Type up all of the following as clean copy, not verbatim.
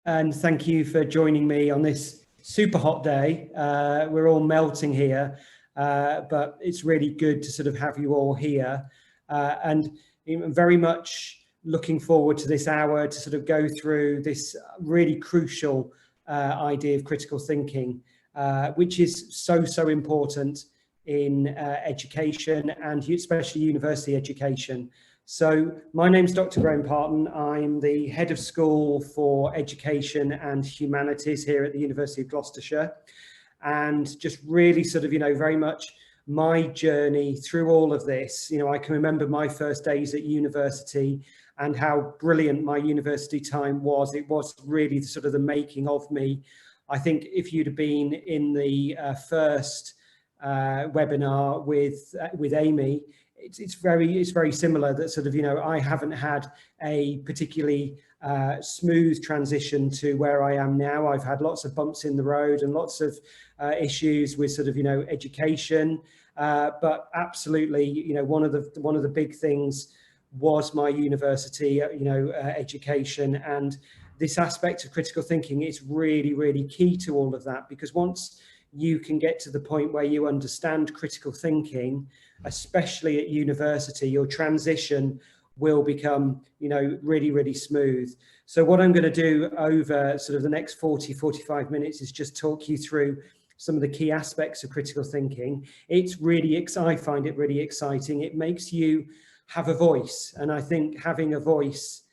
and thank you for joining me on this super hot day. We're all melting here, but it's really good to sort of have you all here, and very much looking forward to this hour to sort of go through this really crucial idea of critical thinking, which is so important in education and especially university education. So my name's Dr. Graham Parton. I'm the head of school for education and humanities here at the University of Gloucestershire, and just really sort of, very much my journey through all of this. I can remember my first days at university and how brilliant my university time was. It was really sort of the making of me. I think if you'd have been in the first webinar with Amy, it's very similar, that sort of, I haven't had a particularly smooth transition to where I am now. I've had lots of bumps in the road and lots of issues with sort of, education, but absolutely, one of the big things was my university, education, and this aspect of critical thinking is really key to all of that, because once you can get to the point where you understand critical thinking, especially at university, your transition will become, really smooth. So what I'm going to do over sort of the next 45 minutes is just talk you through some of the key aspects of critical thinking. I find it really exciting. It makes you have a voice. And I think having a voice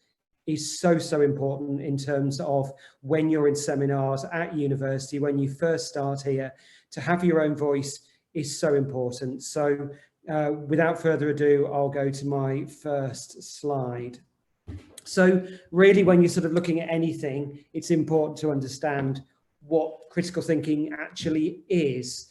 is so important in terms of when you're in seminars at university, when you first start here. To have your own voice is so important. So without further ado, I'll go to my first slide. So really, when you're sort of looking at anything, it's important to understand what critical thinking actually is.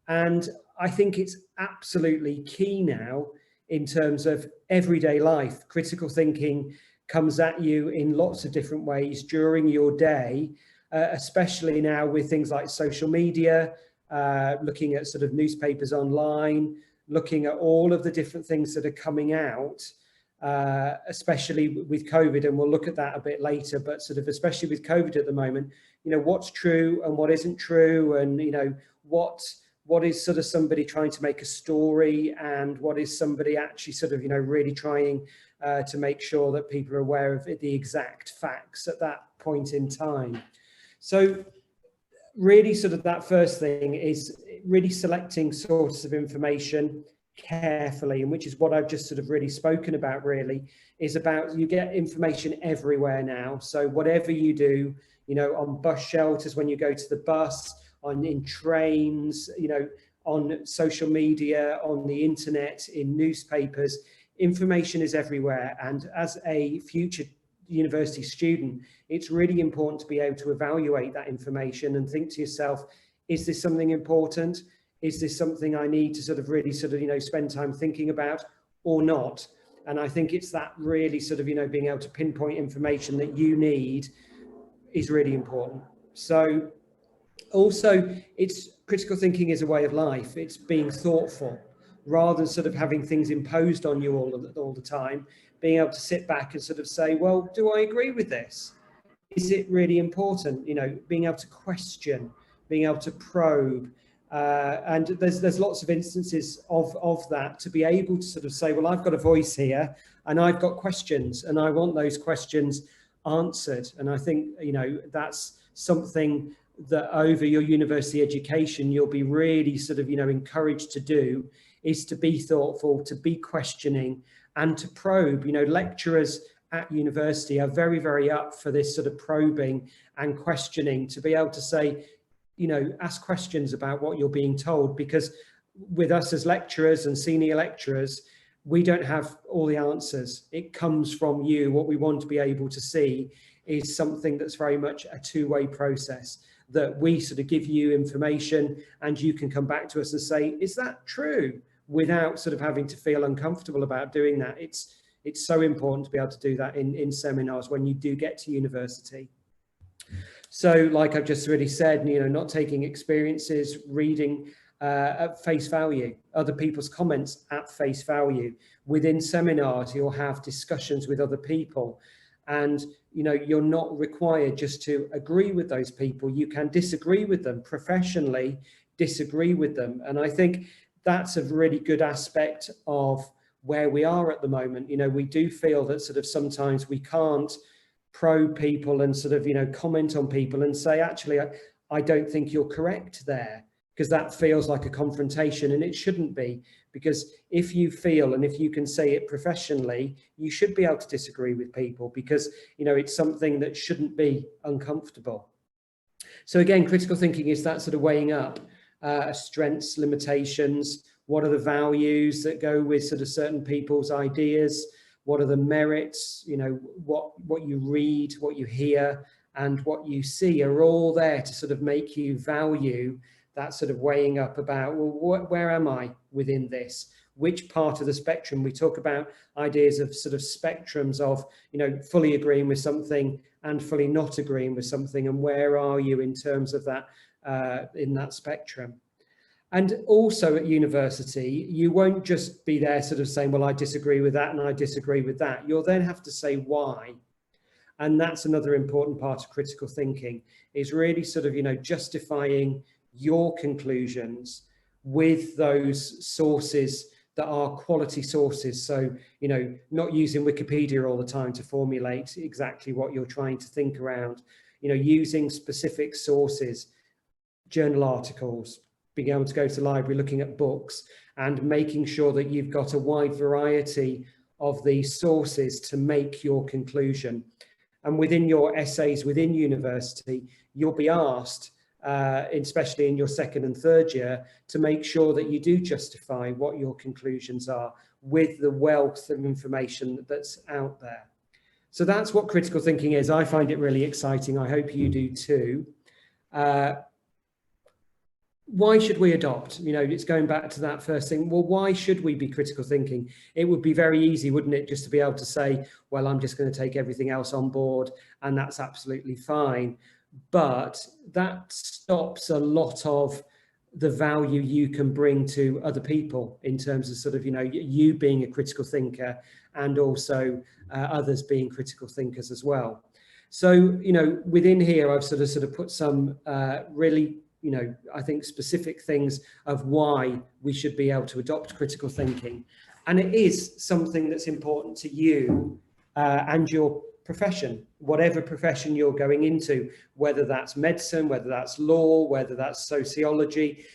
And I think it's absolutely key now in terms of everyday life. Critical thinking comes at you in lots of different ways during your day, especially now with things like social media, looking at sort of newspapers online, looking at all of the different things that are coming out, especially with COVID, and we'll look at that a bit later, but sort of especially with COVID at the moment, what's true and what isn't true, and what is sort of somebody trying to make a story, and what is somebody actually sort of, really trying to make sure that people are aware of the exact facts at that point in time. So really sort of that first thing is really selecting sources of information carefully, and which is what I've just sort of really spoken about, really, is about you get information everywhere now. So whatever you do, on bus shelters, when you go to the bus, in trains, on social media, on the internet, in newspapers, information is everywhere. And as a future university student, it's really important to be able to evaluate that information and think to yourself, is this something important? Is this something I need to sort of really sort of, spend time thinking about or not? And I think it's that really sort of, being able to pinpoint information that you need is really important. So also, critical thinking is a way of life. It's being thoughtful rather than sort of having things imposed on you all the time. Being able to sit back and sort of say, well, do I agree with this? Is it really important? Being able to question, being able to probe. And there's lots of instances of that, to be able to sort of say, well, I've got a voice here and I've got questions and I want those questions answered. And I think, that's something that over your university education, you'll be really sort of, encouraged to do, is to be thoughtful, to be questioning and to probe. Lecturers at university are very up for this sort of probing and questioning, to be able to say, ask questions about what you're being told, because with us as lecturers and senior lecturers, we don't have all the answers. It comes from you. What we want to be able to see is something that's very much a two-way process, that we sort of give you information and you can come back to us and say, is that true? Without sort of having to feel uncomfortable about doing that. It's so important to be able to do that in seminars when you do get to university. So like I've just really said, not taking experiences, reading at face value, other people's comments at face value. Within seminars, you'll have discussions with other people. And, you're not required just to agree with those people. You can disagree with them, professionally disagree with them. And I think that's a really good aspect of where we are at the moment. We do feel that sort of sometimes we can't probe people and sort of, comment on people and say, actually, I don't think you're correct there, because that feels like a confrontation, and it shouldn't be. Because if you feel, and if you can say it professionally, you should be able to disagree with people, because, it's something that shouldn't be uncomfortable. So again, critical thinking is that sort of weighing up strengths, limitations, what are the values that go with sort of certain people's ideas, what are the merits, what you read, what you hear, and what you see are all there to sort of make you value that sort of weighing up about, well, where am I within this? Which part of the spectrum? We talk about ideas of sort of spectrums of, fully agreeing with something and fully not agreeing with something, and where are you in terms of that, in that spectrum? And also at university, you won't just be there sort of saying, well, I disagree with that and I disagree with that. You'll then have to say why. And that's another important part of critical thinking, is really sort of, justifying your conclusions with those sources that are quality sources. So, not using Wikipedia all the time to formulate exactly what you're trying to think around, using specific sources, journal articles, being able to go to the library, looking at books, and making sure that you've got a wide variety of these sources to make your conclusion. And within your essays within university, you'll be asked, especially in your second and third year, to make sure that you do justify what your conclusions are with the wealth of information that's out there. So that's what critical thinking is. I find it really exciting. I hope you do too. Why should we adopt? It's going back to that first thing. Well, why should we be critical thinking? It would be very easy, wouldn't it, just to be able to say, well, I'm just going to take everything else on board and that's absolutely fine. But that stops a lot of the value you can bring to other people in terms of sort of, you being a critical thinker, and also others being critical thinkers as well. So, within here, I've sort of put some really, I think specific things of why we should be able to adopt critical thinking. And it is something that's important to you and your profession, whatever profession you're going into, whether that's medicine, whether that's law, whether that's sociology,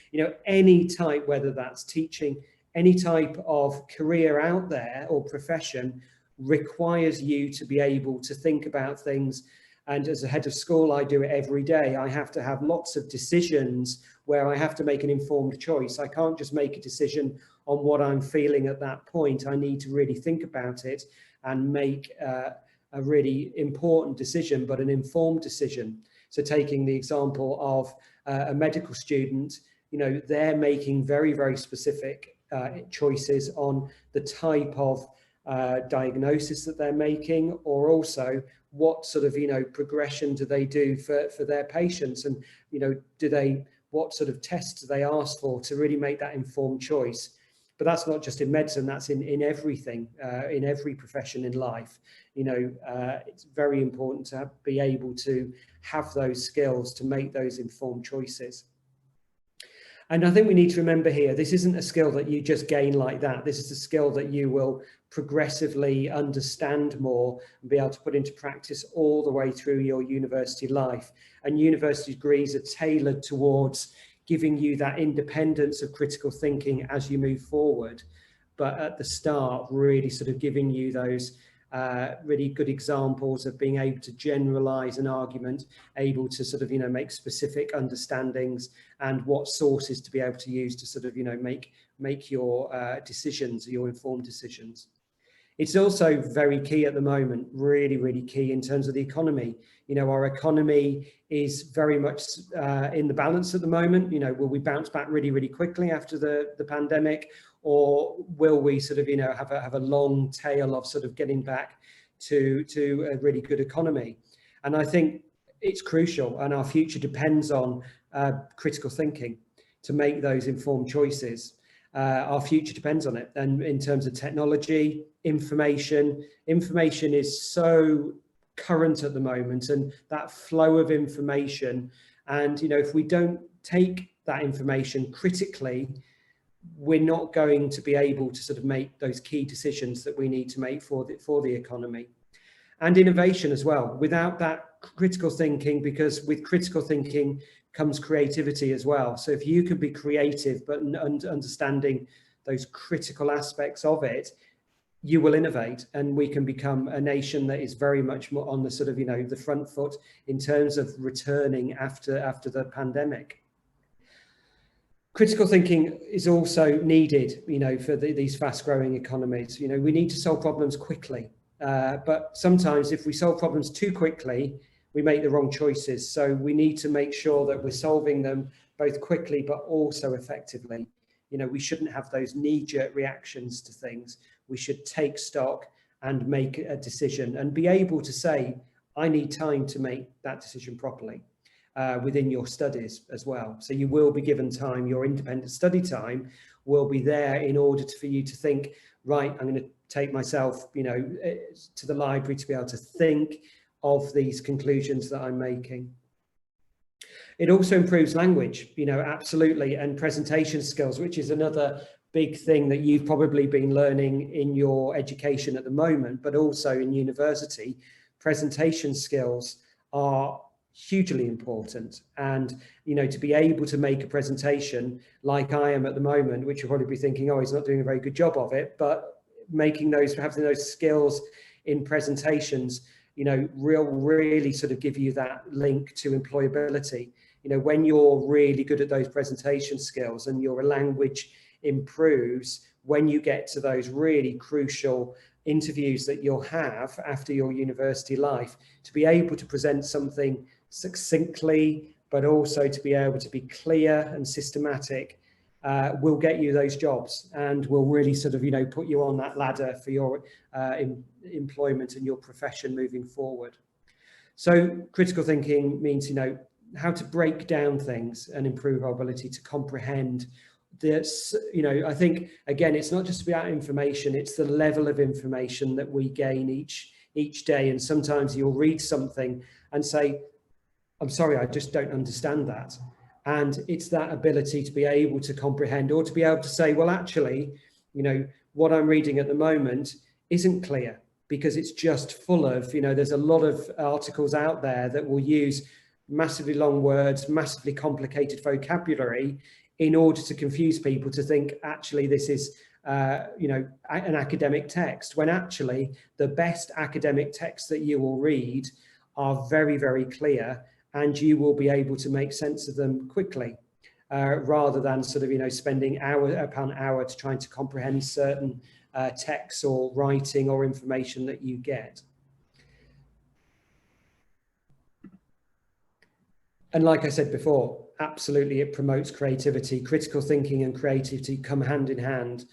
any type, whether that's teaching, any type of career out there or profession requires you to be able to think about things. And as a head of school, I do it every day. I have to have lots of decisions where I have to make an informed choice. I can't just make a decision on what I'm feeling at that point. I need to really think about it and make a really important decision, but an informed decision. So taking the example of a medical student, they're making very, very specific choices on the type of diagnosis that they're making, or also what sort of, progression do they do for their patients, and, what sort of tests do they ask for to really make that informed choice. But that's not just in medicine, that's in everything, in every profession in life. It's very important to be able to have those skills to make those informed choices. And I think we need to remember here, this isn't a skill that you just gain like that. This is a skill that you will progressively understand more and be able to put into practice all the way through your university life. And university degrees are tailored towards giving you that independence of critical thinking as you move forward. But at the start, really sort of giving you those really good examples of being able to generalize an argument, able to sort of, make specific understandings, and what sources to be able to use to sort of, make your decisions, your informed decisions. It's also very key at the moment, really, really key in terms of the economy. Our economy is very much in the balance at the moment. Will we bounce back really, really quickly after the pandemic, or will we sort of, have a long tail of sort of getting back to a really good economy? And I think it's crucial, and our future depends on critical thinking to make those informed choices. Our future depends on it. And in terms of technology, information is so current at the moment, and that flow of information. And, if we don't take that information critically, we're not going to be able to sort of make those key decisions that we need to make for the economy. And innovation as well, without that critical thinking, because with critical thinking comes creativity as well. So if you can be creative, but understanding those critical aspects of it, you will innovate, and we can become a nation that is very much more on the sort of, the front foot in terms of returning after the pandemic. Critical thinking is also needed, for these fast-growing economies. We need to solve problems quickly, but sometimes if we solve problems too quickly, we make the wrong choices. So we need to make sure that we're solving them both quickly, but also effectively. We shouldn't have those knee-jerk reactions to things. We should take stock and make a decision and be able to say, I need time to make that decision properly within your studies as well. So you will be given time, your independent study time will be there in order for you to think, right, I'm going to take myself, to the library to be able to think of these conclusions that I'm making. It also improves language, absolutely, and presentation skills, which is another big thing that you've probably been learning in your education at the moment, but also in university. Presentation skills are hugely important, and to be able to make a presentation like I am at the moment, which you'll probably be thinking, oh, he's not doing a very good job of it, but having those skills in presentations, really sort of give you that link to employability. When you're really good at those presentation skills and your language improves, when you get to those really crucial interviews that you'll have after your university life, to be able to present something succinctly, but also to be able to be clear and systematic, will get you those jobs, and will really sort of, put you on that ladder for your employment and your profession moving forward. So critical thinking means, how to break down things and improve our ability to comprehend this. I think, again, it's not just about information, it's the level of information that we gain each day. And sometimes you'll read something and say, I'm sorry, I just don't understand that. And it's that ability to be able to comprehend, or to be able to say, well, actually, what I'm reading at the moment isn't clear, because it's just full of, there's a lot of articles out there that will use massively long words, massively complicated vocabulary in order to confuse people to think, actually, this is, an academic text, when actually the best academic texts that you will read are very, very clear, and you will be able to make sense of them quickly, rather than sort of, spending hour upon hour to trying to comprehend certain texts or writing or information that you get. And like I said before, absolutely, it promotes creativity. Critical thinking and creativity come hand in hand.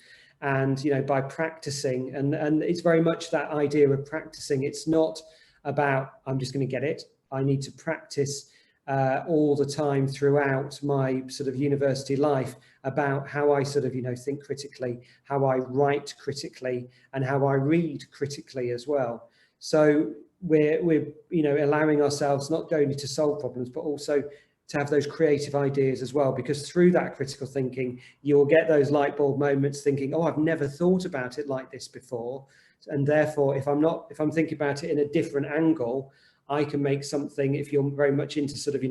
And, by practicing, and it's very much that idea of practicing. It's not about, I'm just going to get it. I need to practice all the time throughout my sort of university life about how I sort of, think critically, how I write critically, and how I read critically as well. So we're allowing ourselves not only to solve problems, but also to have those creative ideas as well, because through that critical thinking, you'll get those light bulb moments thinking, oh, I've never thought about it like this before. And therefore, if I'm thinking about it in a different angle, I can make something, if you're very much into sort of,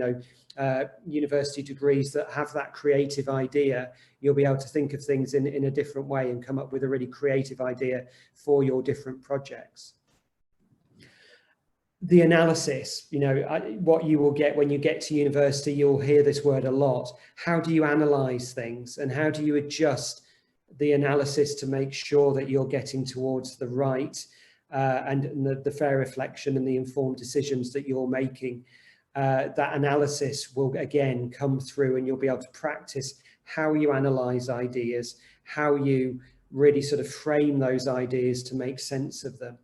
university degrees that have that creative idea, you'll be able to think of things in a different way and come up with a really creative idea for your different projects. The analysis, what you will get when you get to university, you'll hear this word a lot. How do you analyze things, and how do you adjust the analysis to make sure that you're getting towards the right and the fair reflection and the informed decisions that you're making? That analysis will again come through, and you'll be able to practice how you analyze ideas, how you really sort of frame those ideas to make sense of them.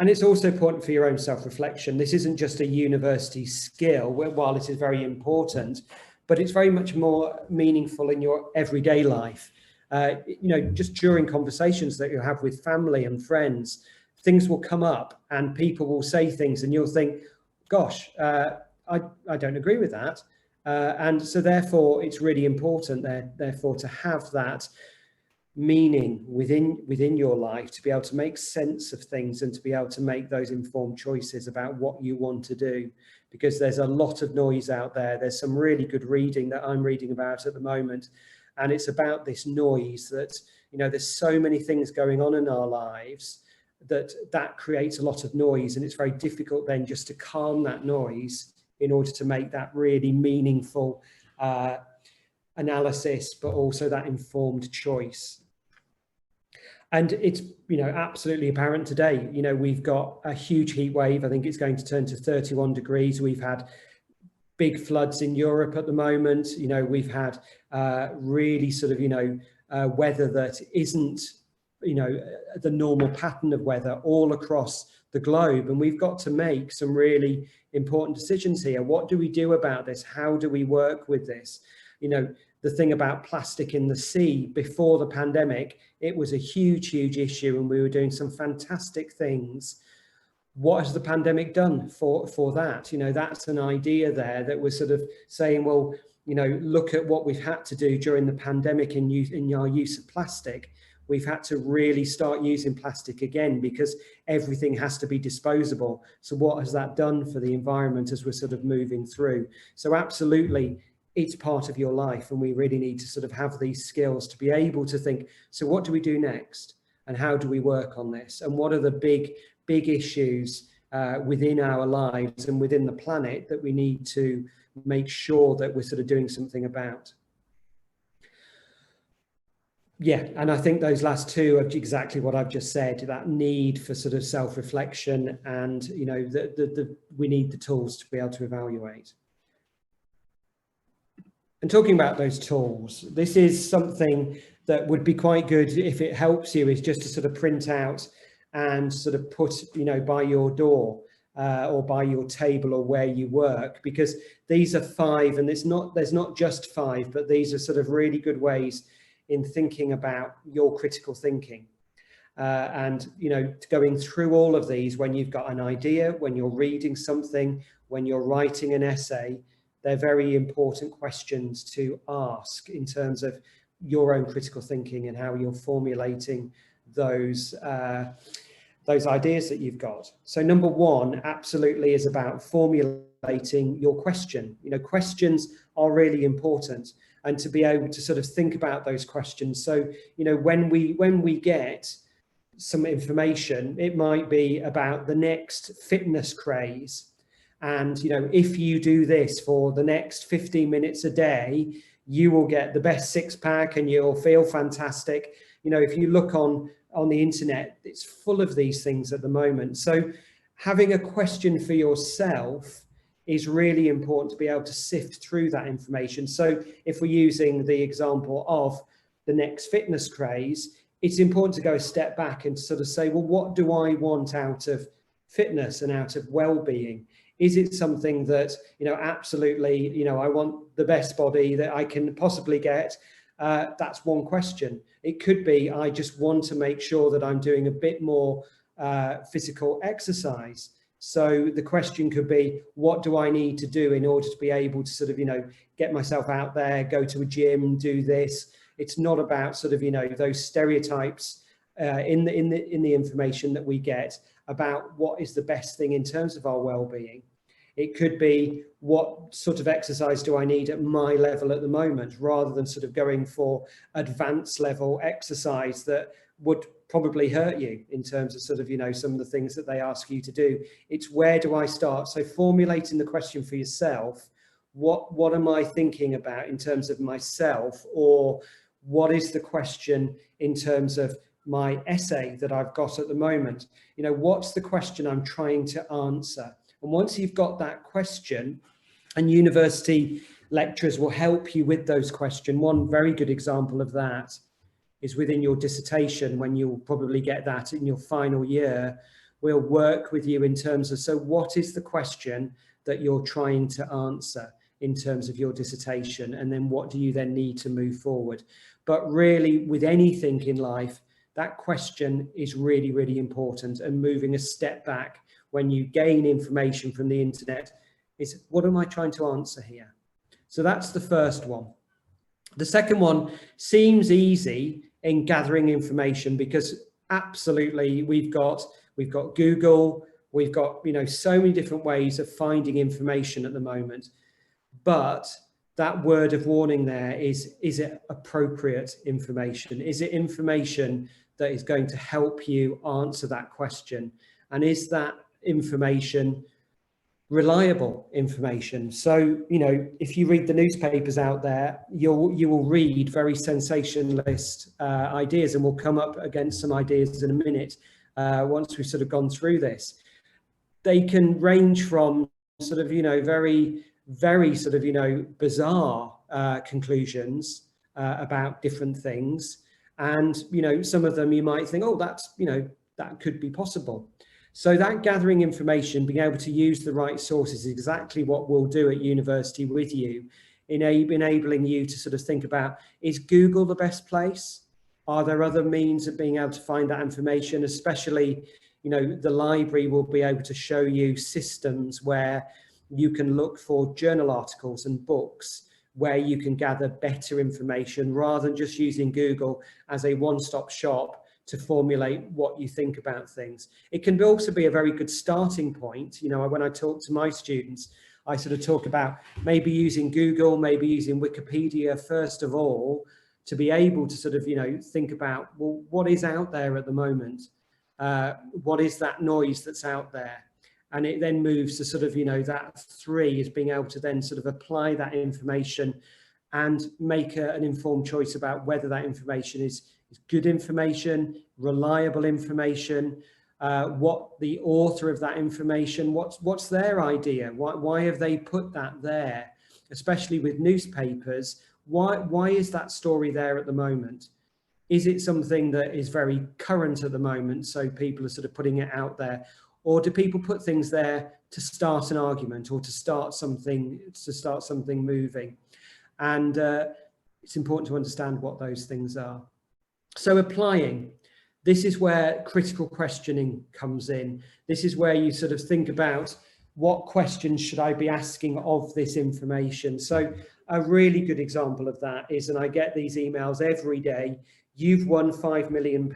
And it's also important for your own self-reflection. This isn't just a university skill, while it is very important, but it's very much more meaningful in your everyday life. Just during conversations that you have with family and friends, things will come up and people will say things and you'll think, gosh, I don't agree with that. And so therefore it's really important therefore to have that meaning within your life, to be able to make sense of things and to be able to make those informed choices about what you want to do, because there's a lot of noise out there. There's some really good reading that I'm reading about at the moment, and it's about this noise that, you know, there's so many things going on in our lives that creates a lot of noise, and it's very difficult then just to calm that noise in order to make that really meaningful analysis, but also that informed choice. And it's, you know, absolutely apparent today. You know, we've got a huge heat wave. I think it's going to turn to 31 degrees. We've had big floods in Europe at the moment. You know, we've had really sort of, you know, weather that isn't, you know, the normal pattern of weather all across the globe. And we've got to make some really important decisions here. What do we do about this? How do we work with this? You know, the thing about plastic in the sea before the pandemic, it was a huge, huge issue, and we were doing some fantastic things. What has the pandemic done for that? You know, that's an idea there that we're sort of saying, well, you know, look at what we've had to do during the pandemic in our use of plastic. We've had to really start using plastic again because everything has to be disposable. So what has that done for the environment as we're sort of moving through? So absolutely, it's part of your life, and we really need to sort of have these skills to be able to think, so what do we do next? And how do we work on this? And what are the big issues within our lives and within the planet that we need to make sure that we're sort of doing something about? Yeah, and I think those last two are exactly what I've just said, that need for sort of self-reflection, and, you know, we need the tools to be able to evaluate. And talking about those tools, this is something that would be quite good if it helps you, is just to sort of print out and sort of put, you know, by your door or by your table or where you work, because these are 5, and there's not just 5, but these are sort of really good ways in thinking about your critical thinking. And, you know, going through all of these, when you've got an idea, when you're reading something, when you're writing an essay, they're very important questions to ask in terms of your own critical thinking and how you're formulating those ideas that you've got. So number 1 absolutely is about formulating your question. You know, questions are really important, and to be able to sort of think about those questions. So, you know, when we get some information, it might be about the next fitness craze. And, you know, if you do this for the next 15 minutes a day, you will get the best 6-pack and you'll feel fantastic. You know, if you look on the internet, it's full of these things at the moment. So having a question for yourself is really important to be able to sift through that information. So if we're using the example of the next fitness craze, it's important to go a step back and sort of say, well, what do I want out of fitness and out of well-being? Is it something that, you know, absolutely, you know, I want the best body that I can possibly get? That's one question. It could be, I just want to make sure that I'm doing a bit more physical exercise. So the question could be, what do I need to do in order to be able to sort of, you know, get myself out there, go to a gym, do this? It's not about sort of, you know, those stereotypes in the information that we get about what is the best thing in terms of our well-being. It could be, what sort of exercise do I need at my level at the moment, rather than sort of going for advanced level exercise that would probably hurt you in terms of sort of, you know, some of the things that they ask you to do. It's where do I start? So formulating the question for yourself, what am I thinking about in terms of myself, or what is the question in terms of my essay that I've got at the moment? You know, what's the question I'm trying to answer? And once you've got that question, and university lecturers will help you with those questions. One very good example of that is within your dissertation, when you'll probably get that in your final year. We'll work with you in terms of, so what is the question that you're trying to answer in terms of your dissertation? And then what do you then need to move forward? But really, with anything in life, that question is really, really important. And moving a step back when you gain information from the internet is, what am I trying to answer here? So that's the first one. The second one seems easy in gathering information, because absolutely we've got Google, we've got, you know, so many different ways of finding information at the moment. But that word of warning there is it appropriate information? Is it information that is going to help you answer that question? And is that information reliable information? So, you know, if you read the newspapers out there, you will read very sensationalist ideas, and we'll come up against some ideas in a minute once we've sort of gone through this. They can range from sort of, you know, very sort of, you know, bizarre conclusions about different things. And, you know, some of them you might think, oh, that's, you know, that could be possible. So that gathering information, being able to use the right sources, is exactly what we'll do at university with you, enabling you to sort of think about, is Google the best place? Are there other means of being able to find that information? Especially, you know, the library will be able to show you systems where you can look for journal articles and books where you can gather better information, rather than just using Google as a one-stop shop to formulate what you think about things. It can also be a very good starting point. You know, when I talk to my students, I sort of talk about maybe using Google, maybe using Wikipedia first of all, to be able to sort of, you know, think about, well, what is out there at the moment? What is that noise that's out there? And it then moves to sort of, you know, that 3 is being able to then sort of apply that information and make an informed choice about whether that information is good information, reliable information, what the author of that information, what's their idea? Why have they put that there? Especially with newspapers, why is that story there at the moment? Is it something that is very current at the moment, so people are sort of putting it out there? Or do people put things there to start an argument, or to start something moving? And it's important to understand what those things are. So applying, this is where critical questioning comes in. This is where you sort of think about, what questions should I be asking of this information? So a really good example of that is, and I get these emails every day, you've won £5 million,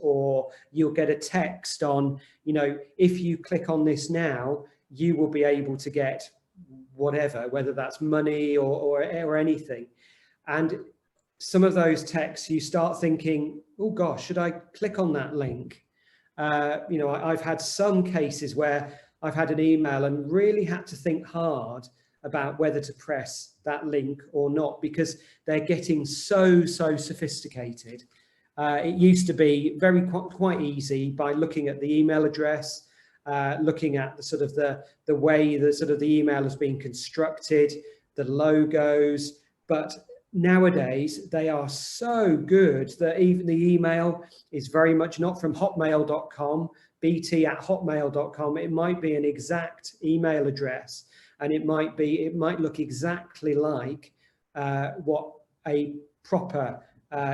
or you'll get a text on, you know, if you click on this now, you will be able to get whatever, whether that's money or anything. And some of those texts, you start thinking, oh gosh, should I click on that link? You know, I've had some cases where I've had an email and really had to think hard about whether to press that link or not, because they're getting so sophisticated. It used to be quite easy by looking at the email address, looking at the sort of the way the sort of the email has been constructed, the logos. But nowadays they are so good that even the email is very much not from hotmail.com, bt@hotmail.com. It might be an exact email address, and it might look exactly like what a proper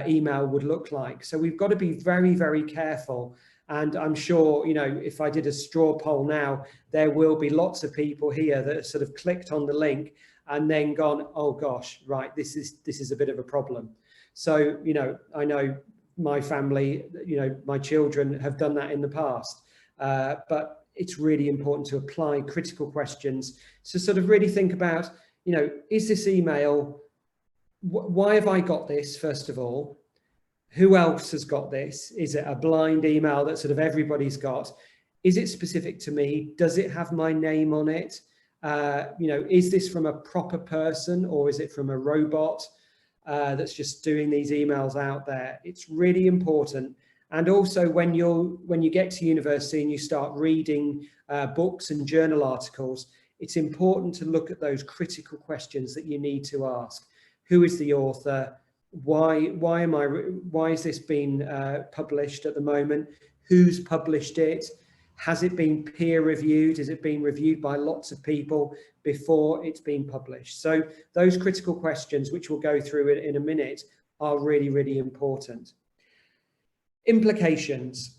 email would look like. So we've got to be very careful. And I'm sure, you know, if I did a straw poll now, there will be lots of people here that have sort of clicked on the link and then gone, oh gosh, right, this is a bit of a problem. So, you know, I know my family, you know, my children have done that in the past, but it's really important to apply critical questions to sort of really think about, you know, is this email, why have I got this, first of all? Who else has got this? Is it a blind email that sort of everybody's got? Is it specific to me? Does it have my name on it? You know, is this from a proper person, or is it from a robot that's just doing these emails out there? It's really important. And also when you get to university and you start reading books and journal articles, it's important to look at those critical questions that you need to ask. Who is the author? Why is this being published at the moment? Who's published it? Has it been peer reviewed? Is it being reviewed by lots of people before it's been published? So those critical questions, which we'll go through in a minute, are really important. Implications.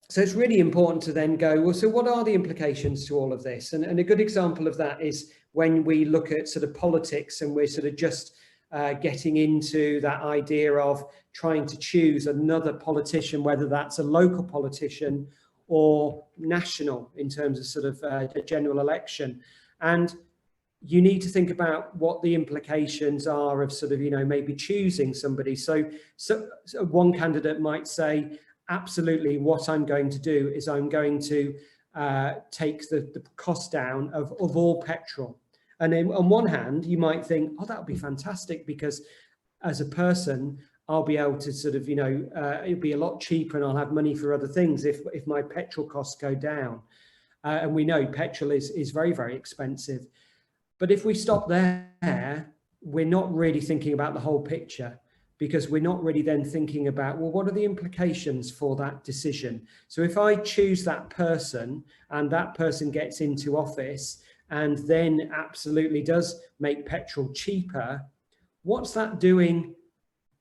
So it's really important to then go, well, so what are the implications to all of this? And a good example of that is when we look at sort of politics and we're sort of just getting into that idea of trying to choose another politician, whether that's a local politician or national in terms of sort of a general election. And you need to think about what the implications are of sort of, maybe choosing somebody. So one candidate might say, absolutely, what I'm going to do is I'm going to take the cost down of all petrol. And then on one hand, you might think, oh, that would be fantastic, because as a person, I'll be able to sort of, it'll be a lot cheaper and I'll have money for other things if my petrol costs go down. And we know petrol is very, very expensive. But if we stop there, we're not really thinking about the whole picture, because we're not really then thinking about, well, what are the implications for that decision? So if I choose that person and that person gets into office and then absolutely does make petrol cheaper, what's that doing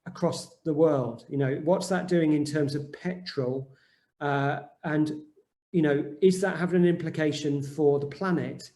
across the world? What's that doing in terms of petrol? And is that having an implication for the planet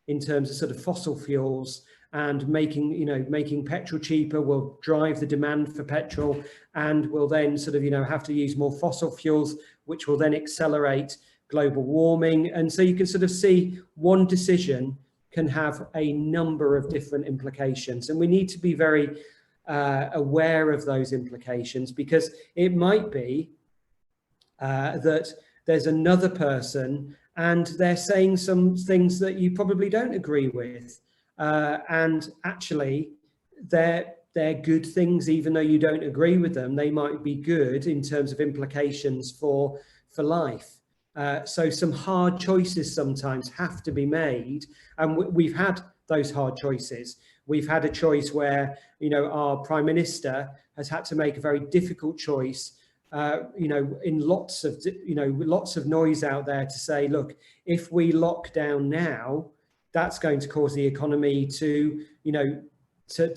in terms of sort of fossil fuels? And making petrol cheaper will drive the demand for petrol, and will then sort of, have to use more fossil fuels, which will then accelerate global warming. And so you can sort of see one decision can have a number of different implications. And we need to be very aware of those implications, because it might be that there's another person and they're saying some things that you probably don't agree with. And actually, they're good things, even though you don't agree with them. They might be good in terms of implications for life. So some hard choices sometimes have to be made, and we've had those hard choices. We've had a choice where our Prime Minister has had to make a very difficult choice. In lots of noise out there to say, look, if we lock down now, that's going to cause the economy to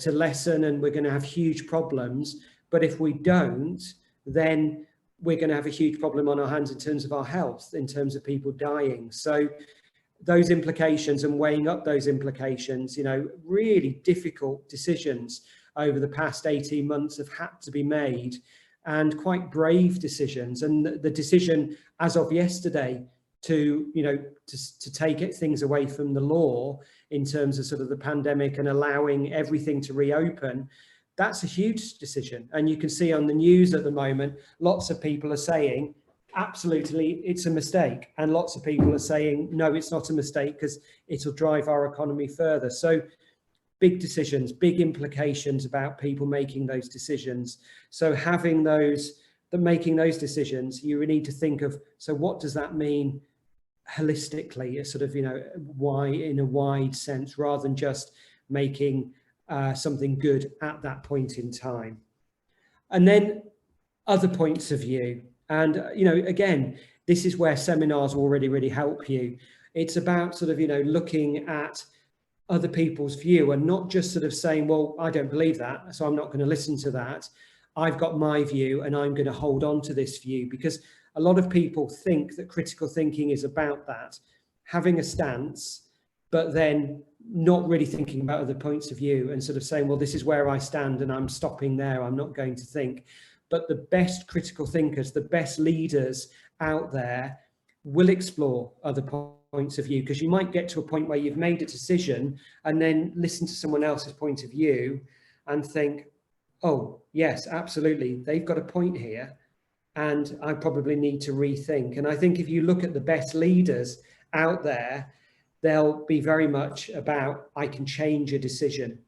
lessen, and we're going to have huge problems. But if we don't, then we're going to have a huge problem on our hands in terms of our health, in terms of people dying. So those implications and weighing up those implications, really difficult decisions over the past 18 months have had to be made, and quite brave decisions. And the decision as of yesterday to take things away from the law in terms of sort of the pandemic and allowing everything to reopen, that's a huge decision. And you can see on the news at the moment, lots of people are saying, absolutely, it's a mistake. And lots of people are saying, no, it's not a mistake, because it'll drive our economy further. So big decisions, big implications about people making those decisions. So making those decisions, you need to think of, so what does that mean holistically, sort of, why in a wide sense, rather than just making something good at that point in time. And then other points of view. And, again, this is where seminars will really help you. It's about sort of, looking at other people's view and not just sort of saying, well, I don't believe that, so I'm not going to listen to that. I've got my view and I'm going to hold on to this view, because a lot of people think that critical thinking is about that, having a stance, but then not really thinking about other points of view and sort of saying, well, this is where I stand and I'm stopping there, I'm not going to think. But the best critical thinkers, the best leaders out there will explore other points of view, because you might get to a point where you've made a decision and then listen to someone else's point of view and think, oh, yes, absolutely, they've got a point here, and I probably need to rethink. And I think if you look at the best leaders out there, they'll be very much about, I can change a decision.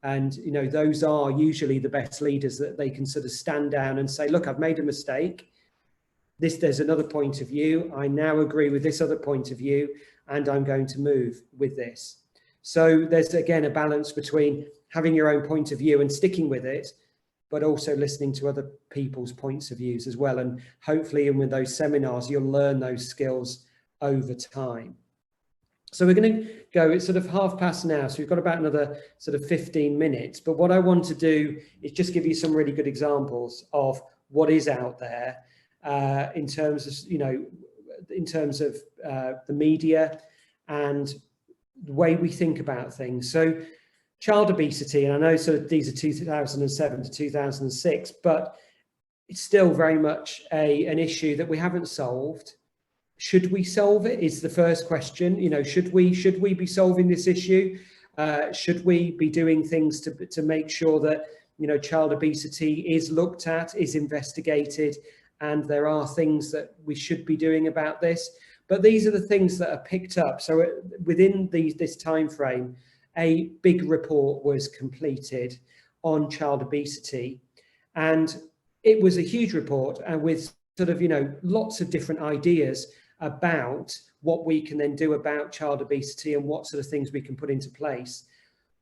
And, those are usually the best leaders, that they can sort of stand down and say, look, I've made a mistake. There's another point of view. I now agree with this other point of view, and I'm going to move with this. So there's, again, a balance between having your own point of view and sticking with it, but also listening to other people's points of views as well. And hopefully, with those seminars, you'll learn those skills over time. So we're going to go, it's sort of past now, so we've got about another sort of 15 minutes. But what I want to do is just give you some really good examples of what is out there, in terms of, the media and the way we think about things. So child obesity, and I know sort of these are 2007 to 2006, but it's still very much an issue that we haven't solved. Should we solve it is the first question. Should we be solving this issue? Should we be doing things to make sure that, child obesity is looked at, is investigated, and there are things that we should be doing about this? But these are the things that are picked up. So within this time frame, a big report was completed on child obesity, and it was a huge report, and with sort of, lots of different ideas about what we can then do about child obesity and what sort of things we can put into place.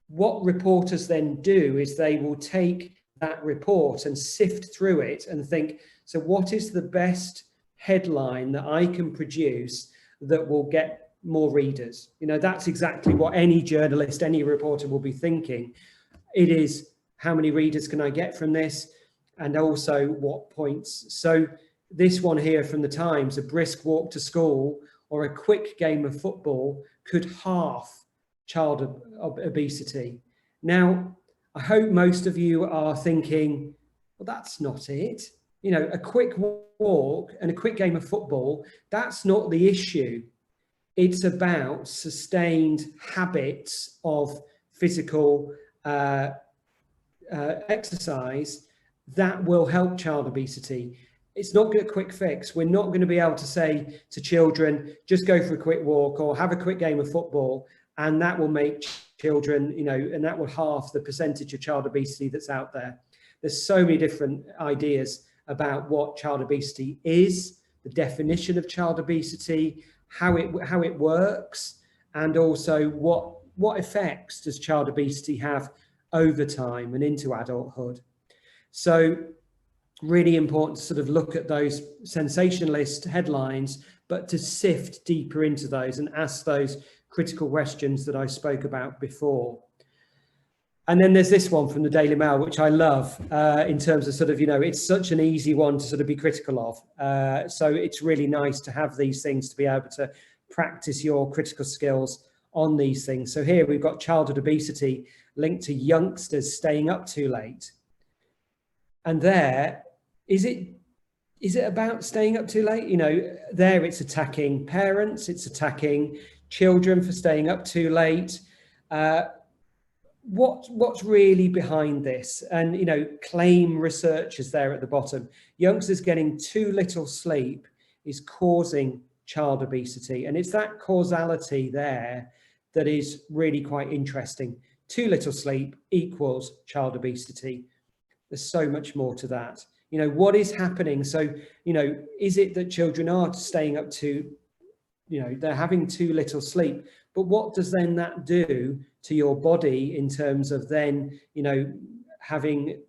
What reporters then do is they will take that report and sift through it and think, so what is the best headline that I can produce that will get more readers? That's exactly what any journalist, any reporter will be thinking. It is, how many readers can I get from this? And also what points. So this one here from the Times, a brisk walk to school or a quick game of football could halve child obesity. Now, I hope most of you are thinking, well, that's not it. A quick walk and a quick game of football, that's not the issue. It's about sustained habits of physical exercise that will help child obesity. It's not a quick fix. We're not going to be able to say to children, just go for a quick walk or have a quick game of football, and that will make children, and that will halve the percentage of child obesity that's out there. There's so many different ideas about what child obesity is, the definition of child obesity, how it works, and also what effects does child obesity have over time and into adulthood. So really important to sort of look at those sensationalist headlines, but to sift deeper into those and ask those critical questions that I spoke about before. And then there's this one from the Daily Mail, which I love in terms of sort of, it's such an easy one to sort of be critical of. So it's really nice to have these things to be able to practice your critical skills on these things. So here we've got childhood obesity linked to youngsters staying up too late. And there, is it about staying up too late? There it's attacking parents, it's attacking children for staying up too late. What's really behind this? And, claim researchers there at the bottom. Youngsters getting too little sleep is causing child obesity. And it's that causality there that is really quite interesting. Too little sleep equals child obesity. There's so much more to that. What is happening? So, is it that children are staying up to, they're having too little sleep? But what does then that do to your body in terms of then, having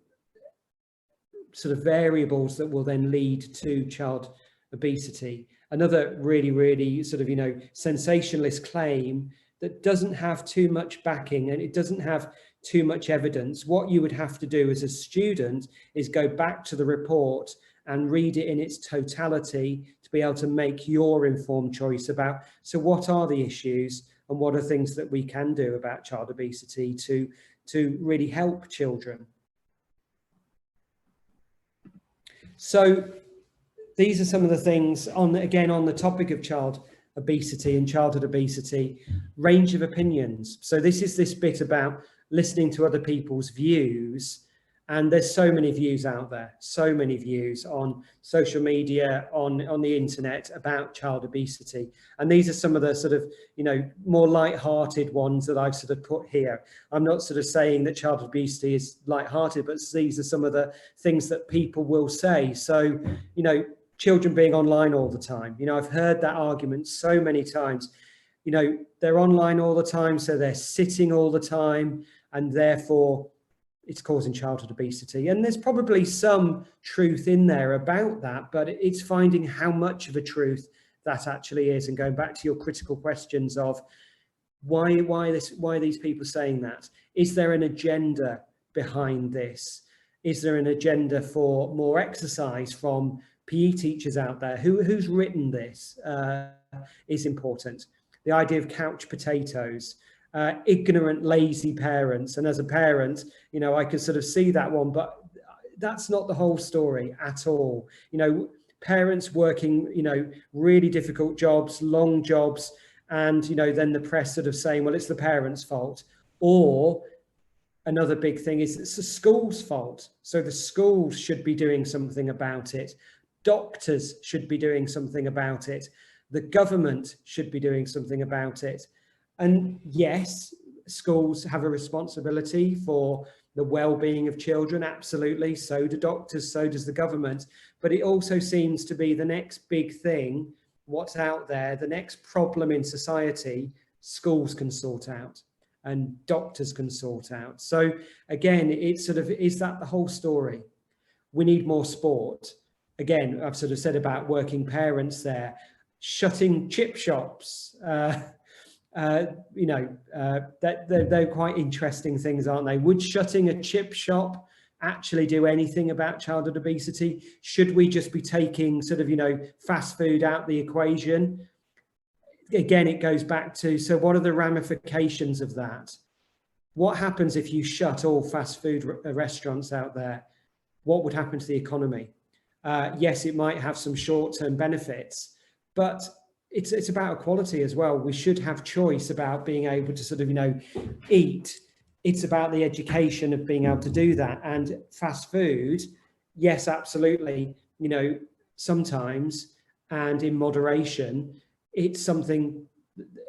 sort of variables that will then lead to child obesity? Another really, really sort of, sensationalist claim that doesn't have too much backing and it doesn't have too much evidence. What you would have to do as a student is go back to the report and read it in its totality to be able to make your informed choice about, so what are the issues and what are things that we can do about child obesity to really help children. So these are some of the things on the topic of child obesity and childhood obesity, range of opinions. So this is this bit about listening to other people's views, and there's so many views out there, so many views on social media, on the internet about child obesity. And these are some of the sort of, more light-hearted ones that I've sort of put here. I'm not sort of saying that child obesity is light-hearted, but these are some of the things that people will say. So, children being online all the time. I've heard that argument so many times. They're online all the time, so they're sitting all the time, and therefore it's causing childhood obesity. And there's probably some truth in there about that, but it's finding how much of a truth that actually is, and going back to your critical questions of why are these people saying that? Is there an agenda behind this? Is there an agenda for more exercise from PE teachers out there, who's written this is important. The idea of couch potatoes, ignorant, lazy parents. And as a parent, you know, I could sort of see that one, but that's not the whole story at all. You know, parents working, you know, really difficult jobs, long jobs, and, you know, then the press sort of saying, well, it's the parents' fault. Or another big thing is it's the school's fault. So the schools should be doing something about it. Doctors should be doing something about it. The government should be doing something about it. And yes, schools have a responsibility for the well-being of children, absolutely. So do doctors, so does the government. But it also seems to be the next big thing, what's out there, the next problem in society, schools can sort out and doctors can sort out. So again, it's sort of, is that the whole story? We need more sport. Again, I've sort of said about working parents there, shutting chip shops, you know, they're quite interesting things, aren't they? Would shutting a chip shop actually do anything about childhood obesity? Should we just be taking sort of, you know, fast food out the equation? Again, it goes back to, so what are the ramifications of that? What happens if you shut all fast food restaurants out there? What would happen to the economy? Yes, it might have some short-term benefits, but it's about equality as well. We should have choice about being able to sort of, you know, eat. It's about the education of being able to do that. And fast food, yes, absolutely, you know, sometimes and in moderation, it's something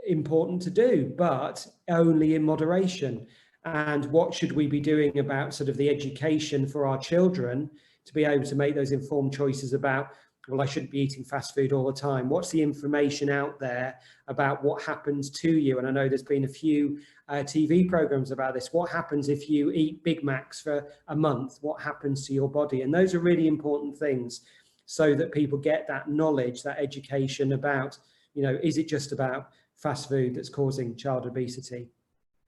important to do, but only in moderation. And what should we be doing about sort of the education for our children to be able to make those informed choices about, well, I shouldn't be eating fast food all the time. What's the information out there about what happens to you? And I know there's been a few TV programs about this. What happens if you eat Big Macs for a month? What happens to your body? And those are really important things so that people get that knowledge, that education about, you know, is it just about fast food that's causing child obesity?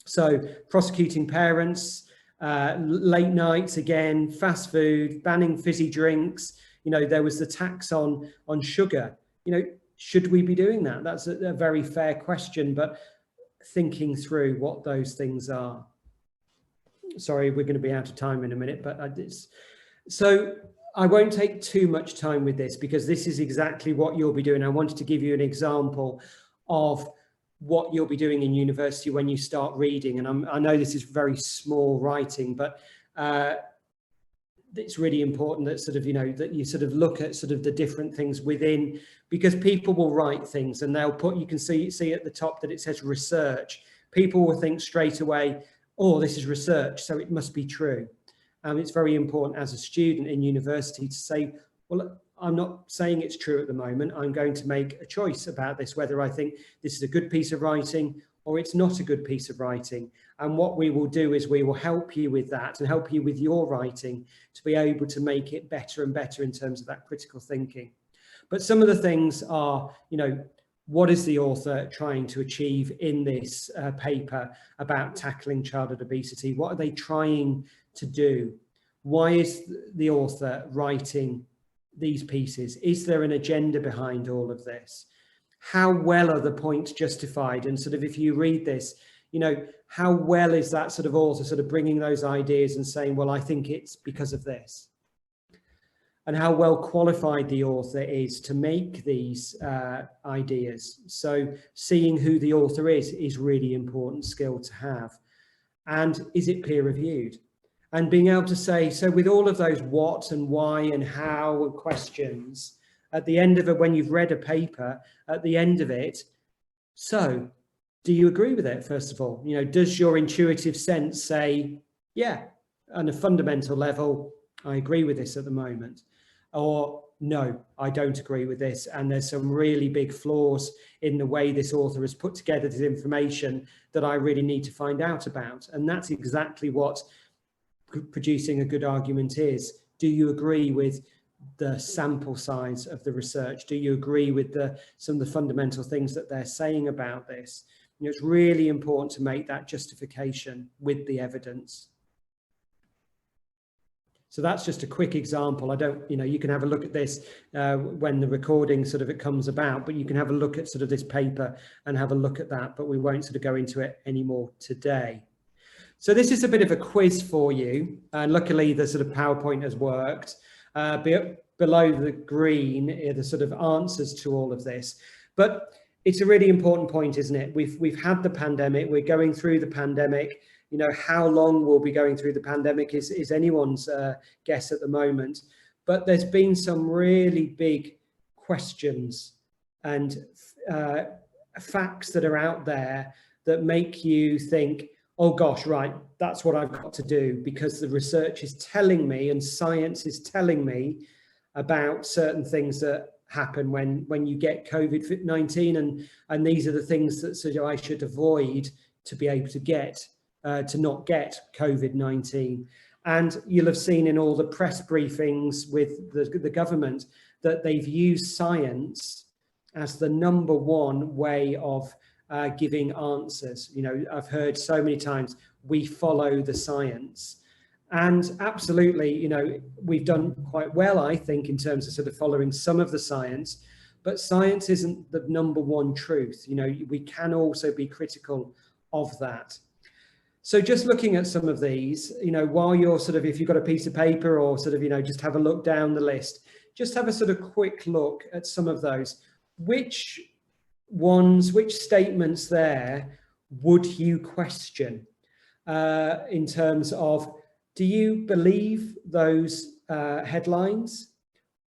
So prosecuting parents, late nights again, fast food, banning fizzy drinks. You know, there was the tax on sugar. You know, should we be doing that? That's a very fair question, but thinking through what those things are. Sorry, we're going to be out of time in a minute, but so I won't take too much time with this because this is exactly what you'll be doing. I wanted to give you an example of what you'll be doing in university when you start reading. And I know this is very small writing, but it's really important that sort of, you know, that you sort of look at sort of the different things within, because people will write things and they'll put, you can see at the top that it says research. People will think straight away, oh, this is research, so it must be true. It's very important as a student in university to say, well, I'm not saying it's true at the moment. I'm going to make a choice about this, whether I think this is a good piece of writing or it's not a good piece of writing. And what we will do is we will help you with that and help you with your writing to be able to make it better and better in terms of that critical thinking. But some of the things are, you know, what is the author trying to achieve in this paper about tackling childhood obesity? What are they trying to do? Why is the author writing these pieces? Is there an agenda behind all of this? How well are the points justified? And sort of, if you read this, you know, how well is that sort of author sort of bringing those ideas and saying, well, I think it's because of this? And how well qualified the author is to make these ideas. So seeing who the author is really important skill to have. And is it peer reviewed? And being able to say, so with all of those what and why and how and questions, at the end of it, when you've read a paper, at the end of it, so do you agree with it, first of all? You know, does your intuitive sense say, yeah, on a fundamental level, I agree with this at the moment? Or no, I don't agree with this. And there's some really big flaws in the way this author has put together this information that I really need to find out about. And that's exactly what producing a good argument is. Do you agree with the sample size of the research? Do you agree with some of the fundamental things that they're saying about this? You know, it's really important to make that justification with the evidence. So that's just a quick example. I don't, you can have a look at this when the recording sort of it comes about, but you can have a look at sort of this paper and have a look at that, but we won't sort of go into it anymore today. So this is a bit of a quiz for you, and luckily the sort of PowerPoint has worked. Below the green are the sort of answers to all of this, but it's a really important point, isn't it? We've had the pandemic, we're going through the pandemic. How long we'll be going through the pandemic is anyone's guess at the moment, but there's been some really big questions and facts that are out there that make you think, oh gosh, right, that's what I've got to do, because the research is telling me and science is telling me about certain things that happen when you get COVID-19, and these are the things that I should avoid to be able to get to not get COVID-19. And you'll have seen in all the press briefings with the government that they've used science as the #1 way of giving answers. I've heard so many times, we follow the science. And absolutely, we've done quite well, I think, in terms of sort of following some of the science, but science isn't the #1 truth. We can also be critical of that. So just looking at some of these, while you're sort of, if you've got a piece of paper or sort of, just have a look down the list, just have a sort of quick look at some of those. Which statements there would you question in terms of, do you believe those headlines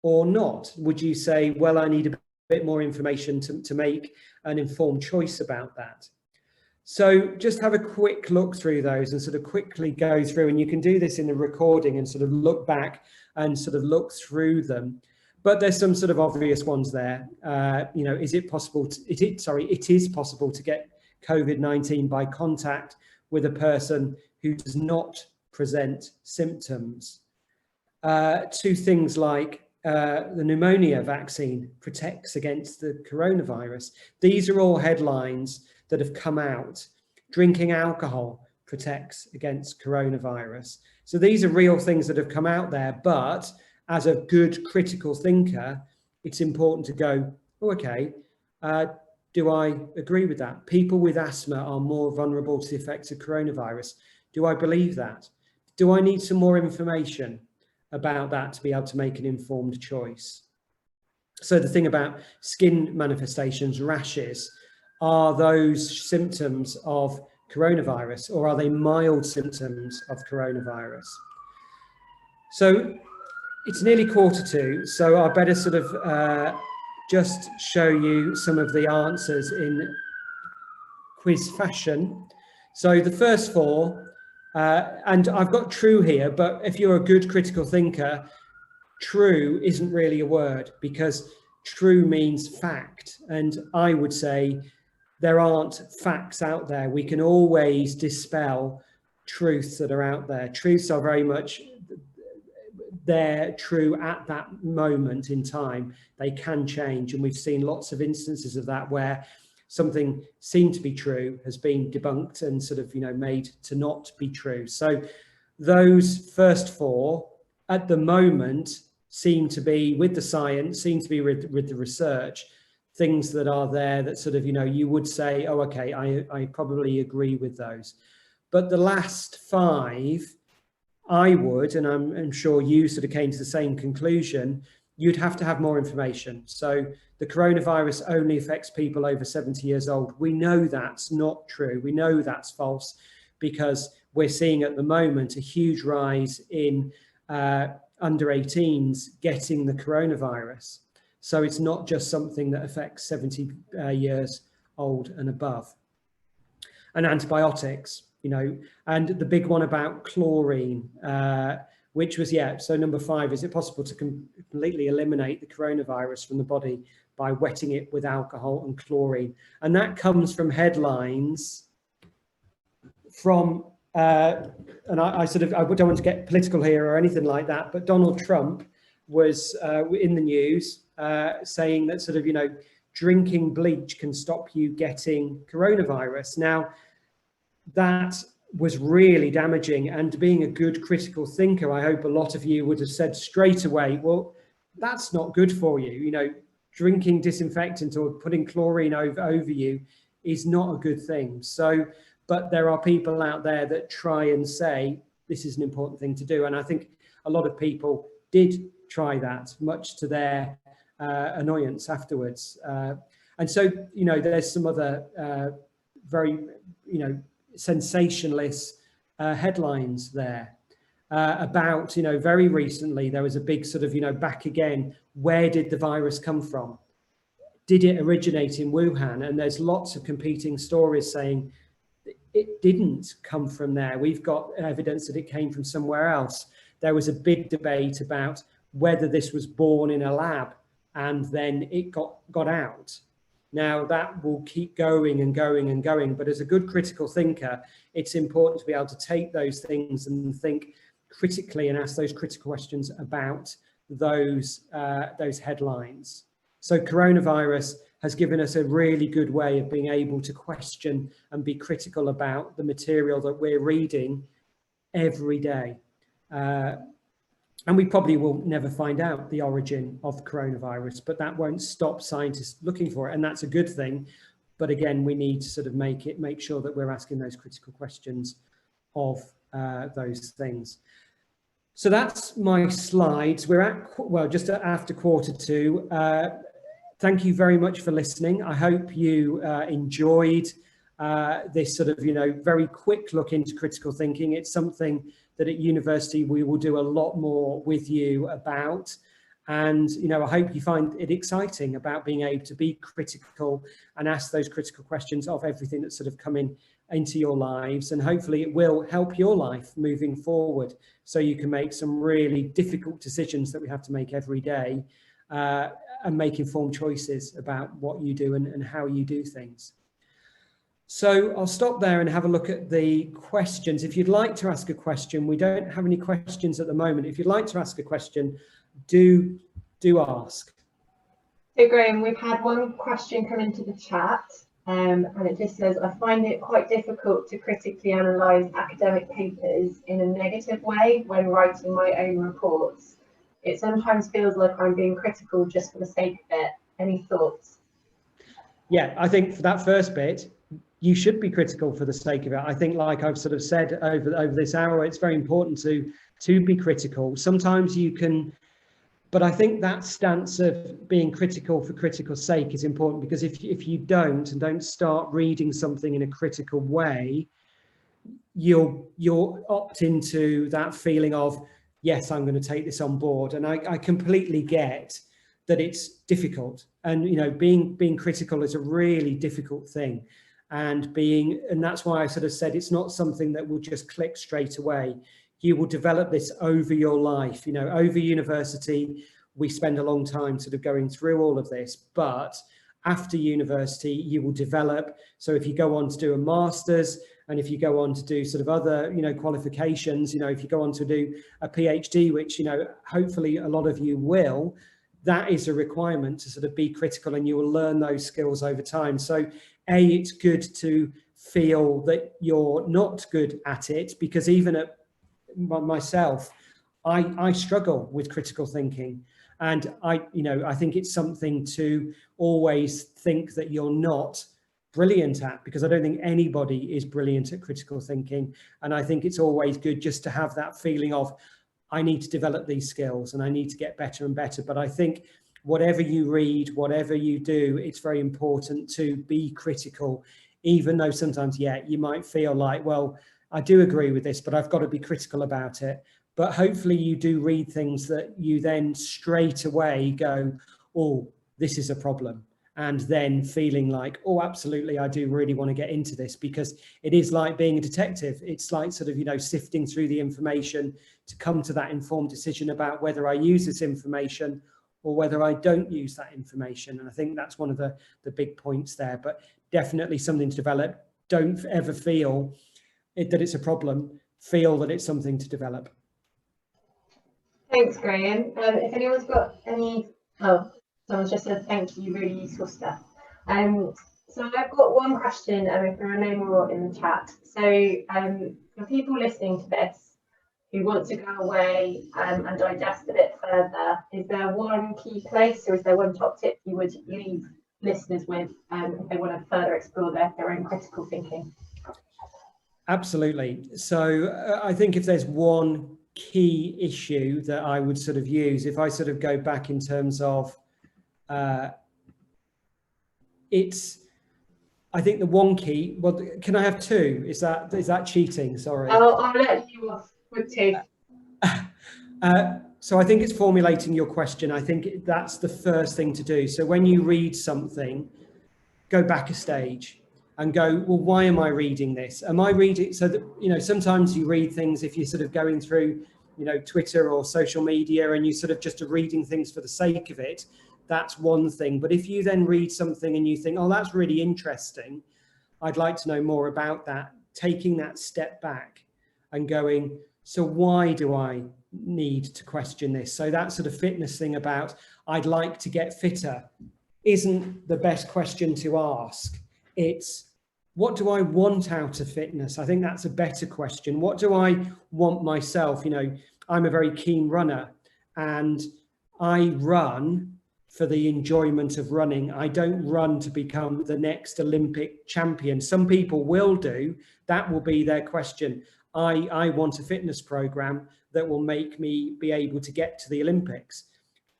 or not? Would you say, well, I need a bit more information to make an informed choice about that? So just have a quick look through those and sort of quickly go through, and you can do this in the recording and sort of look back and sort of look through them. But there's some sort of obvious ones there. Is it possible? It is possible to get COVID-19 by contact with a person who does not present symptoms. To things like the pneumonia vaccine protects against the coronavirus. These are all headlines that have come out. Drinking alcohol protects against coronavirus. So these are real things that have come out there, but as a good critical thinker, it's important to go, oh, okay, do I agree with that? People with asthma are more vulnerable to the effects of coronavirus. Do I believe that? Do I need some more information about that to be able to make an informed choice? So the thing about skin manifestations, rashes, are those symptoms of coronavirus, or are they mild symptoms of coronavirus? So it's nearly 1:45, so I better sort of just show you some of the answers in quiz fashion. So the first 4, and I've got true here, but if you're a good critical thinker, true isn't really a word, because true means fact. And I would say there aren't facts out there. We can always dispel truths that are out there. Truths are very much, they're true at that moment in time. They can change. And we've seen lots of instances of that where something seemed to be true has been debunked and sort of, made to not be true. So those first 4 at the moment seem to be, with the science, seem to be with the research, things that are there that sort of, you would say, oh, okay, I probably agree with those. But the last 5, I would, and I'm sure you sort of came to the same conclusion, you'd have to have more information. So the coronavirus only affects people over 70 years old. We know that's not true. We know that's false, because we're seeing at the moment a huge rise in under 18s getting the coronavirus. So it's not just something that affects 70 years old and above. And antibiotics, and the big one about chlorine, which was, so number 5, is it possible to completely eliminate the coronavirus from the body by wetting it with alcohol and chlorine? And that comes from headlines from, and I don't want to get political here or anything like that, but Donald Trump was in the news saying that sort of, drinking bleach can stop you getting coronavirus. Now, that was really damaging. And being a good critical thinker, I hope a lot of you would have said straight away, well, that's not good for you. You know, drinking disinfectant or putting chlorine over you is not a good thing. So, but there are people out there that try and say this is an important thing to do. And I think a lot of people did try that, much to their annoyance afterwards. And so, you know, there's some other very, you know, sensationalist headlines there about, you know, very recently there was a big sort of, you know, back again, where did the virus come from? Did it originate in Wuhan? And there's lots of competing stories saying it didn't come from there. We've got evidence that it came from somewhere else. There was a big debate about whether this was born in a lab and then it got out. Now that will keep going and going and going, but as a good critical thinker, it's important to be able to take those things and think critically and ask those critical questions about those headlines. So coronavirus has given us a really good way of being able to question and be critical about the material that we're reading every day. And we probably will never find out the origin of coronavirus, but that won't stop scientists looking for it. And that's a good thing. But again, we need to sort of make sure that we're asking those critical questions of those things. So that's my slides. We're at, well, just after 1:45. Thank you very much for listening. I hope you enjoyed this sort of, you know, very quick look into critical thinking. It's something that at university we will do a lot more with you about. And, you know, I hope you find it exciting about being able to be critical and ask those critical questions of everything that's sort of coming into your lives. And hopefully it will help your life moving forward so you can make some really difficult decisions that we have to make every day and make informed choices about what you do and how you do things. So I'll stop there and have a look at the questions. If you'd like to ask a question, we don't have any questions at the moment. If you'd like to ask a question, do ask. So Graham, we've had one question come into the chat and it just says, I find it quite difficult to critically analyse academic papers in a negative way when writing my own reports. It sometimes feels like I'm being critical just for the sake of it. Any thoughts? Yeah, I think for that first bit, you should be critical for the sake of it. I think, like I've sort of said over this hour, it's very important to be critical. Sometimes you can, but I think that stance of being critical for critical sake is important, because if you don't start reading something in a critical way, you'll opt into that feeling of, yes, I'm going to take this on board. And I completely get that it's difficult. And, you know, being critical is a really difficult thing. And that's why I sort of said it's not something that will just click straight away. You will develop this over your life. You know, over university, we spend a long time sort of going through all of this, but after university, you will develop. So if you go on to do a master's, and if you go on to do sort of other, you know, qualifications, you know, if you go on to do a PhD, which, you know, hopefully a lot of you will, that is a requirement to sort of be critical, and you will learn those skills over time. So it's good to feel that you're not good at it, because even at myself, I struggle with critical thinking. And I think it's something to always think that you're not brilliant at, because I don't think anybody is brilliant at critical thinking. And I think it's always good just to have that feeling of, I need to develop these skills and I need to get better and better. But I think whatever you read, whatever you do, it's very important to be critical, even though sometimes, yeah, you might feel like, well, I do agree with this, but I've got to be critical about it. But hopefully you do read things that you then straight away go, oh, this is a problem. And then feeling like, oh, absolutely, I do really want to get into this, because it is like being a detective. It's like sort of, you know, sifting through the information to come to that informed decision about whether I use this information or whether I don't use that information. And I think that's one of the big points there, but definitely something to develop. Don't ever feel that it's a problem. Feel that it's something to develop. Thanks, Graham. If anyone's got any, oh, someone's just said thank you, really useful stuff. So I've got one question, and if there are no more in the chat. So for people listening to this who want to go away and digest a bit further, is there one key place, or is there one top tip you would leave listeners with if they want to further explore their own critical thinking? Absolutely. So I think if there's one key issue that I would sort of use, if I sort of go back in terms of I think the one key, well, can I have two? Is that cheating? Sorry. I'll let you off with two. So I think it's formulating your question. I think that's the first thing to do. So when you read something, go back a stage and go, well, why am I reading this? Am I reading so that, you know, sometimes you read things if you're sort of going through, you know, Twitter or social media and you sort of just are reading things for the sake of it. That's one thing. But if you then read something and you think, oh, that's really interesting, I'd like to know more about that, taking that step back and going, so why do I need to question this? So that sort of fitness thing about, I'd like to get fitter, isn't the best question to ask. It's, what do I want out of fitness? I think that's a better question. What do I want myself? You know, I'm a very keen runner and I run for the enjoyment of running. I don't run to become the next Olympic champion. Some people will do. That will be their question. I want a fitness program that will make me be able to get to the Olympics.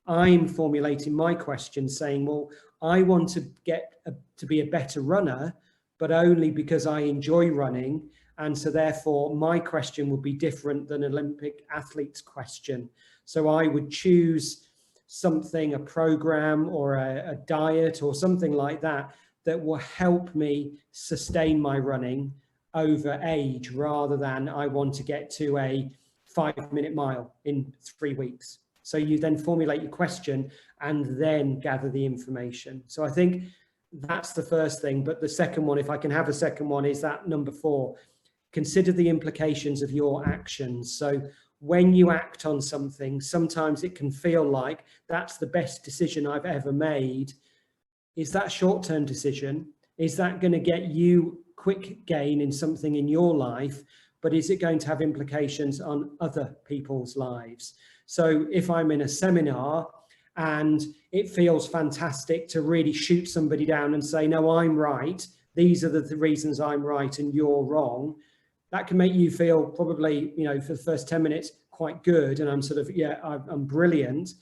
I'm formulating my question saying, well, I want to get to be a better runner, but only because I enjoy running. And so therefore my question would be different than an Olympic athlete's question. So I would choose something, a program or a diet or something like that, that will help me sustain my running over age, rather than I want to get to a 5-minute mile in 3 weeks. So you then formulate your question and then gather the information. So I think that's the first thing. But the second one, if I can have a second one, is that number 4, consider the implications of your actions. So when you act on something, sometimes it can feel like that's the best decision I've ever made. Is that a short-term decision? Is that going to get you quick gain in something in your life? But is it going to have implications on other people's lives? So if I'm in a seminar and it feels fantastic to really shoot somebody down and say, no, I'm right, these are the reasons I'm right and you're wrong, that can make you feel probably, you know, for the first 10 minutes, quite good. And I'm sort of, yeah, I'm brilliant.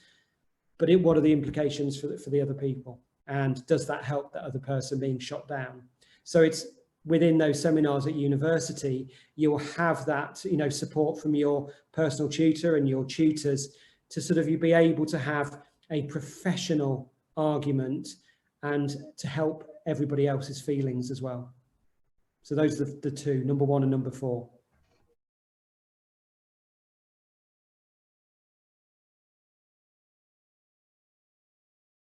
But what are the implications for the other people? And does that help that other person being shot down? So it's within those seminars at university, you'll have that, you know, support from your personal tutor and your tutors to sort of you be able to have a professional argument and to help everybody else's feelings as well. So those are the two, number 1 and number 4.